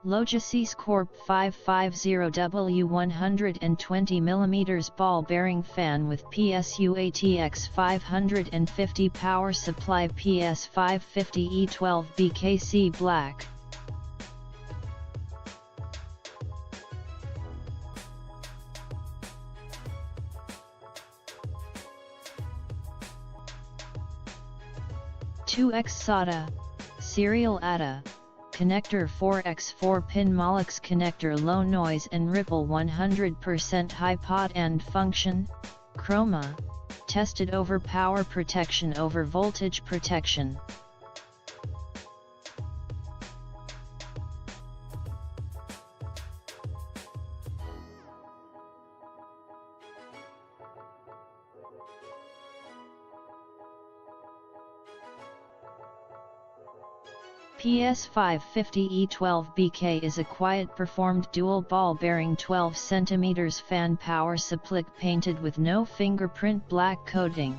Logisys Corp 550W 120mm ball bearing fan with PSU ATX 550 power supply PS 550 E12 BKC black. (2x SATA, serial ATA, connector 4x 4-pin Molex Connector Low noise and ripple 100% high pot end function, Chroma, tested over power protection over voltage protection. PS 550 E12 BK is a quiet performed dual ball bearing 12 cm fan power supply painted with no fingerprint black coating.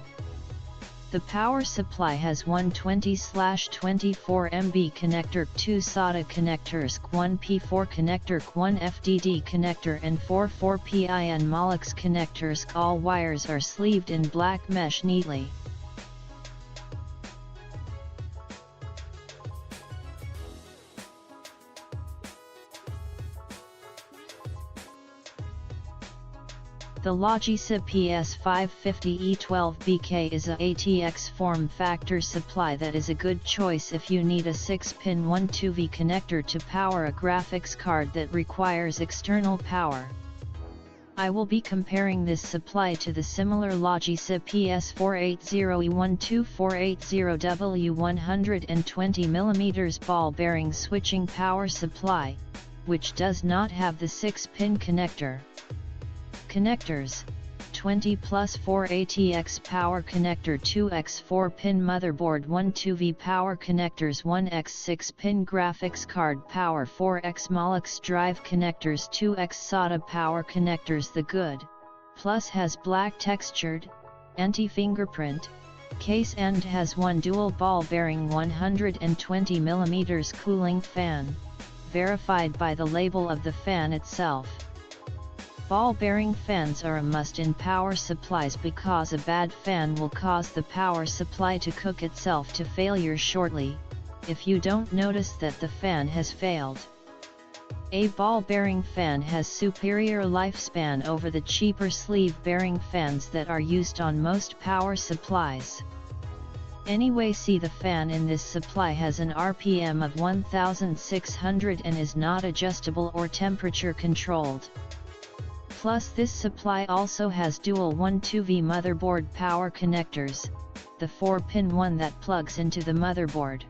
The power supply has 120/24 MB connector, 2 SATA connectors, 1 P4 connector, 1 FDD connector and 4 4-pin Molex connectors. All wires are sleeved in black mesh neatly. The Logisys PS 550 E12 BK is a ATX form factor supply that is a good choice if you need a 6-pin 12V connector to power a graphics card that requires external power. I will be comparing this supply to the similar Logisys PS 480 E12 480W 120mm ball bearing switching power supply, which does not have the 6-pin connector. Connectors: 20+4 ATX power connector, 2x 4-pin motherboard, 12V power connectors, 1x 6-pin graphics card power, 4x Molex drive connectors, 2x SATA power connectors. The Good Plus has black textured, anti-fingerprint case and has one dual ball bearing 120mm cooling fan, verified by the label of the fan itself. Ball bearing fans are a must in power supplies because a bad fan will cause the power supply to cook itself to failure shortly, if you don't notice that the fan has failed. A ball bearing fan has superior lifespan over the cheaper sleeve bearing fans that are used on most power supplies. Anyway, see, the fan in this supply has an RPM of 1600 and is not adjustable or temperature controlled. Plus, this supply also has dual 12V motherboard power connectors, the 4-pin one that plugs into the motherboard.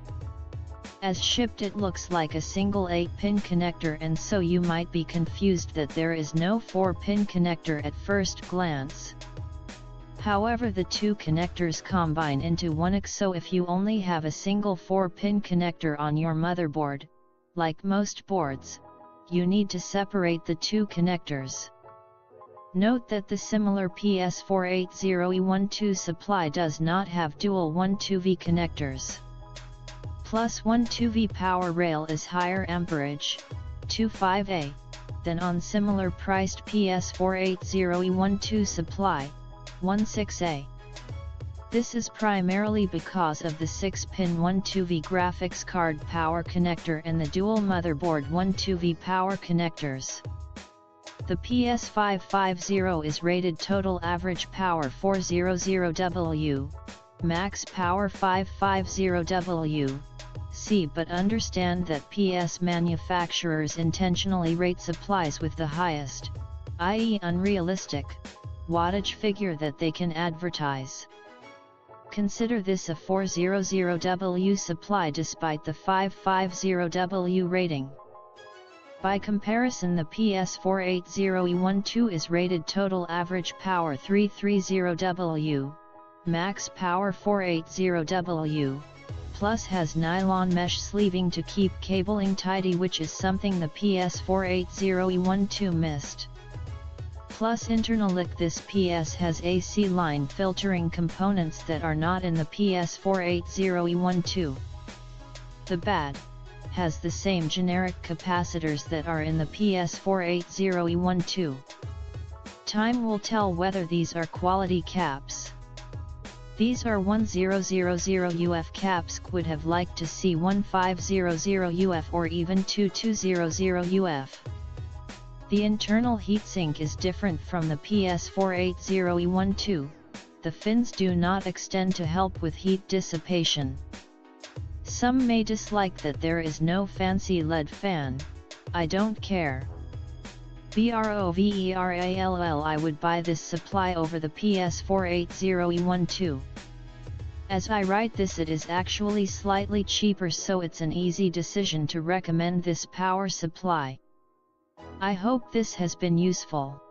As shipped, it looks like a single 8-pin connector, and so you might be confused that there is no 4-pin connector at first glance. However, the two connectors combine into one, so if you only have a single 4-pin connector on your motherboard, like most boards, you need to separate the two connectors. Note that the similar PS 480 E12 supply does not have dual 12V connectors. Plus, 12V power rail is higher amperage, 25A, than on similar priced PS 480 E12 supply, 16A. This is primarily because of the 6-pin 12V graphics card power connector and the dual motherboard 12V power connecters. The PS 550 is rated total average power 400W, max power 550W, C, but understand that PS manufacturers intentionally rate supplies with the highest, i.e. unrealistic, wattage figure that they can advertise. Consider this a 400W supply despite the 550W rating. By comparison, the PS 480 E12 is rated total average power 330W, max power 480W, plus has nylon mesh sleeving to keep cabling tidy, which is something the PS 480 E12 missed. Plus, internal this PS has AC line filtering components that are not in the PS 480 E12. The bad has the same generic capacitors that are in the PS480E12. Time will tell whether these are quality caps. These are 1000UF caps. Would have liked to see 1500UF or even 2200UF. The internal heatsink is different from the PS480E12. The fins do not extend to help with heat dissipation. Some may dislike that there is no fancy LED fan. I don't care. BROVERALL, I would buy this supply over the PS480E12. As I write this, it is actually slightly cheaper, so it's an easy decision to recommend this power supply. I hope this has been useful.